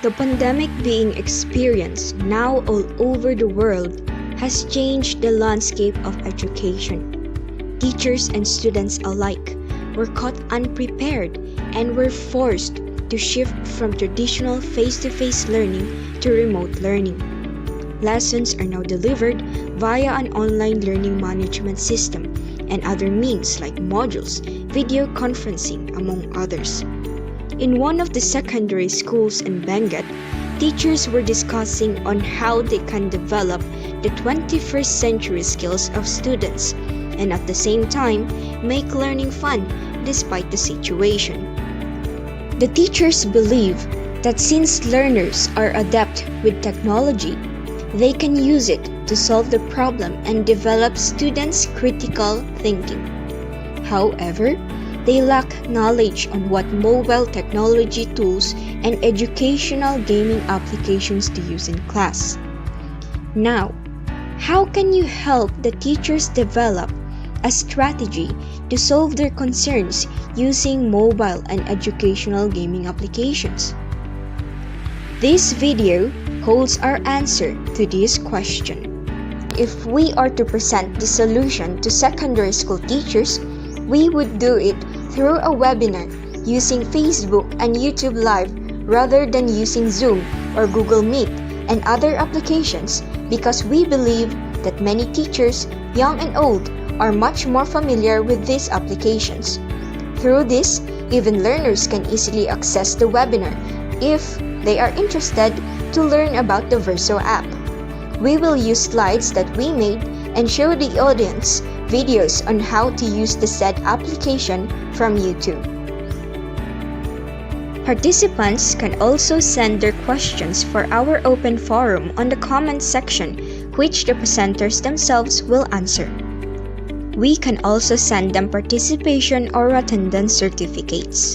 The pandemic being experienced now all over the world has changed the landscape of education. Teachers and students alike were caught unprepared and were forced to shift from traditional face-to-face learning to remote learning. Lessons are now delivered via an online learning management system and other means like modules, video conferencing, among others. In one of the secondary schools in Benguet, teachers were discussing on how they can develop the 21st century skills of students and at the same time make learning fun despite the situation. The teachers believe that since learners are adept with technology, they can use it to solve the problem and develop students' critical thinking. However, they lack knowledge on what mobile technology tools and educational gaming applications to use in class. Now, how can you help the teachers develop a strategy to solve their concerns using mobile and educational gaming applications? This video holds our answer to this question. If we are to present the solution to secondary school teachers, we would do it through a webinar using Facebook and YouTube Live rather than using Zoom or Google Meet and other applications because we believe that many teachers, young and old, are much more familiar with these applications. Through this, even learners can easily access the webinar if they are interested to learn about the Verso app. We will use slides that we made and show the audience videos on how to use the said application from YouTube. Participants can also send their questions for our open forum on the comment section, which the presenters themselves will answer. We can also send them participation or attendance certificates.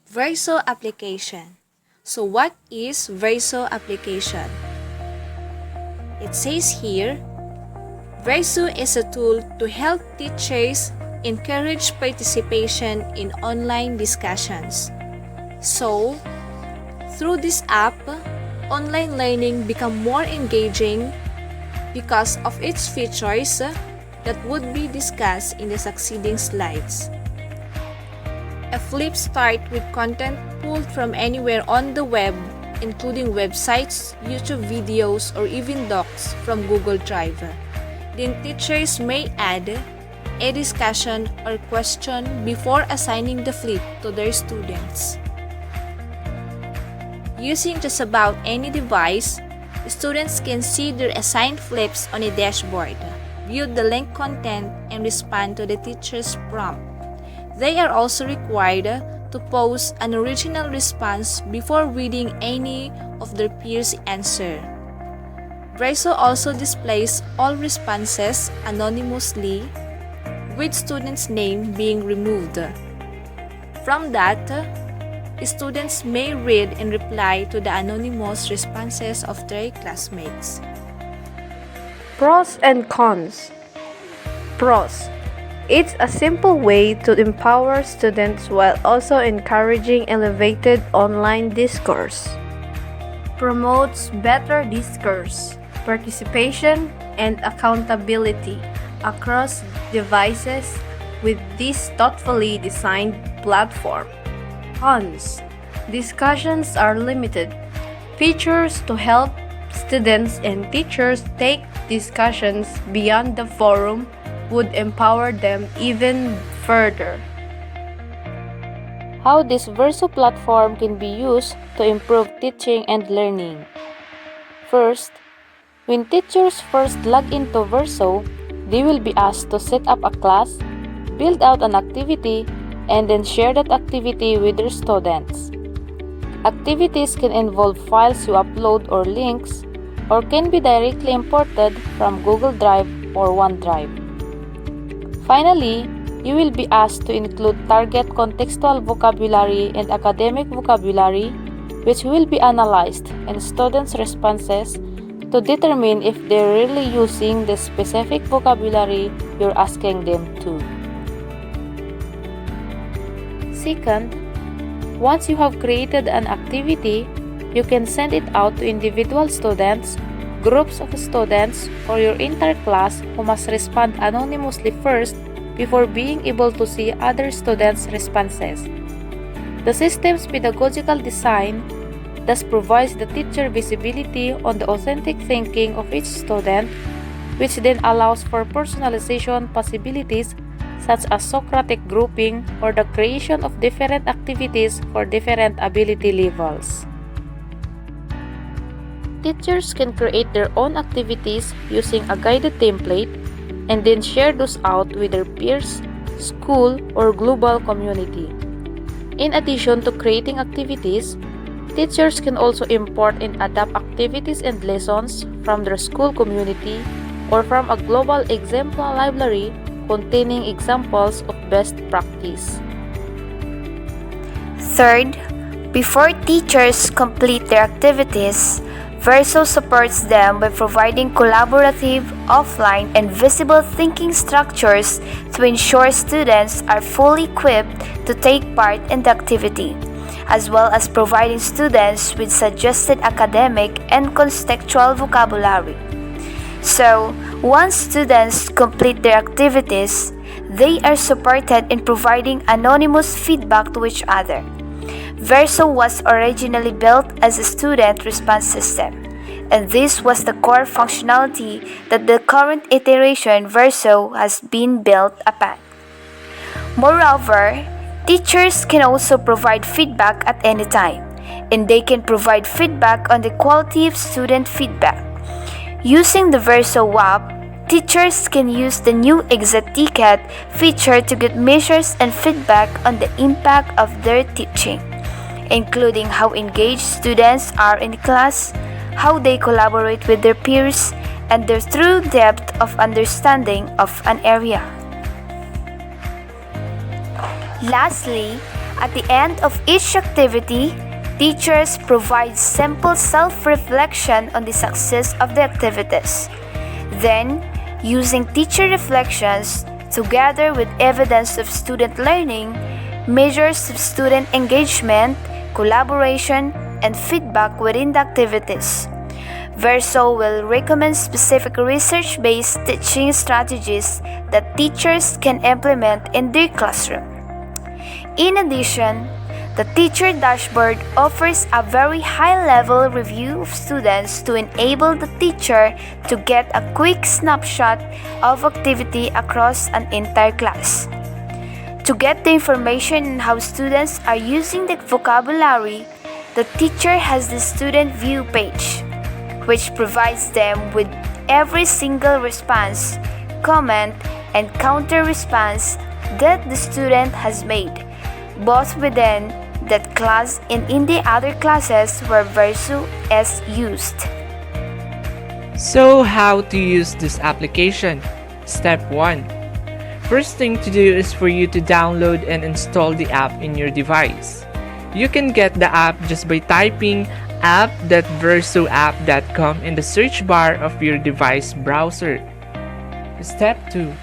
Verso application. So what is Verso application? It says here, Verso is a tool to help teachers encourage participation in online discussions. So, through this app, online learning becomes more engaging because of its features that would be discussed in the succeeding slides. A flip start with content pulled from anywhere on the web, including websites, YouTube videos, or even docs from Google Drive. Then teachers may add a discussion or question before assigning the flip to their students. Using just about any device, students can see their assigned flips on a dashboard, view the linked content, and respond to the teacher's prompt. They are also required to post an original response before reading any of their peers' answer. Verso also displays all responses anonymously, with students' name being removed. From that, students may read and reply to the anonymous responses of their classmates. Pros and cons. Pros. It's a simple way to empower students while also encouraging elevated online discourse. Promotes better discourse, participation, and accountability across devices with this thoughtfully designed platform. Cons. Discussions are limited. Features to help students and teachers take discussions beyond the forum would empower them even further. How this Verso platform can be used to improve teaching and learning. First, when teachers first log into Verso, they will be asked to set up a class, build out an activity, and then share that activity with their students. Activities can involve files you upload or links, or can be directly imported from Google Drive or OneDrive. Finally, you will be asked to include target contextual vocabulary and academic vocabulary, which will be analyzed in students' responses to determine if they're really using the specific vocabulary you're asking them to. Second, once you have created an activity, You can send it out to individual students, groups of students, or your entire class who must respond anonymously first before being able to see other students' responses. The system's pedagogical design thus provides the teacher visibility on the authentic thinking of each student, which then allows for personalization possibilities such as Socratic grouping or the creation of different activities for different ability levels. Teachers can create their own activities using a guided template and then share those out with their peers, school, or global community. In addition to creating activities, teachers can also import and adapt activities and lessons from their school community or from a global example library containing examples of best practice. Third, before teachers complete their activities, Verso supports them by providing collaborative, offline, and visible thinking structures to ensure students are fully equipped to take part in the activity, as well as providing students with suggested academic and contextual vocabulary. So, once students complete their activities, they are supported in providing anonymous feedback to each other. Verso was originally built as a student response system, and this was the core functionality that the current iteration Verso has been built upon. Moreover, teachers can also provide feedback at any time, and they can provide feedback on the quality of student feedback. Using the Verso app, teachers can use the new exit ticket feature to get measures and feedback on the impact of their teaching, including how engaged students are in class, how they collaborate with their peers, and their true depth of understanding of an area. Lastly, at the end of each activity, teachers provide simple self-reflection on the success of the activities. Then, using teacher reflections together with evidence of student learning, measures of student engagement, collaboration, and feedback within the activities, Verso will recommend specific research-based teaching strategies that teachers can implement in their classroom. In addition, the teacher dashboard offers a very high-level review of students to enable the teacher to get a quick snapshot of activity across an entire class. To get the information on how students are using the vocabulary, the teacher has the student view page, which provides them with every single response, comment, and counter response that the student has made, both within that class and in the other classes where Verso is used. So, how to use this application? Step 1. First thing to do is for you to download and install the app in your device. You can get the app just by typing app.versoapp.com in the search bar of your device browser. Step 2.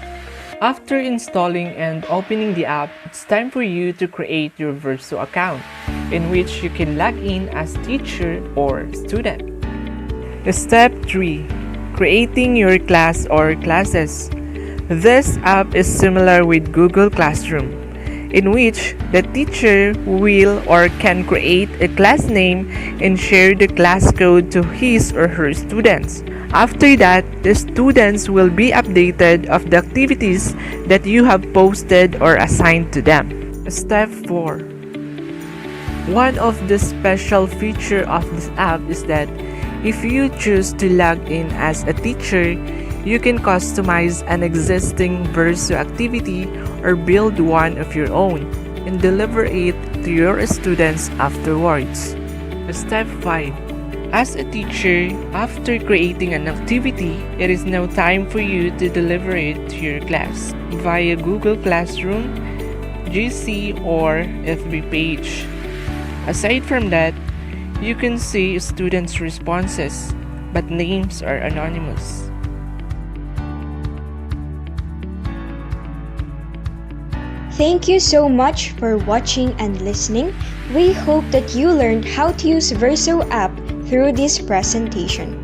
After installing and opening the app, it's time for you to create your Verso account, in which you can log in as teacher or student. Step 3. Creating your class or classes. This app is similar with Google Classroom, in which the teacher will or can create a class name and share the class code to his or her students. After that, the students will be updated of the activities that you have posted or assigned to them. Step 4. One of the special features of this app is that if you choose to log in as a teacher, you can customize an existing Verso activity or build one of your own and deliver it to your students afterwards. Step 5. As a teacher, after creating an activity, it is now time for you to deliver it to your class via Google Classroom, GC, or FB page. Aside from that, you can see students' responses, but names are anonymous. Thank you so much for watching and listening. We hope that you learned how to use Verso app through this presentation.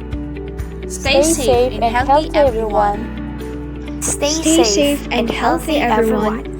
Stay safe and healthy, everyone. Stay Stay safe and healthy, everyone.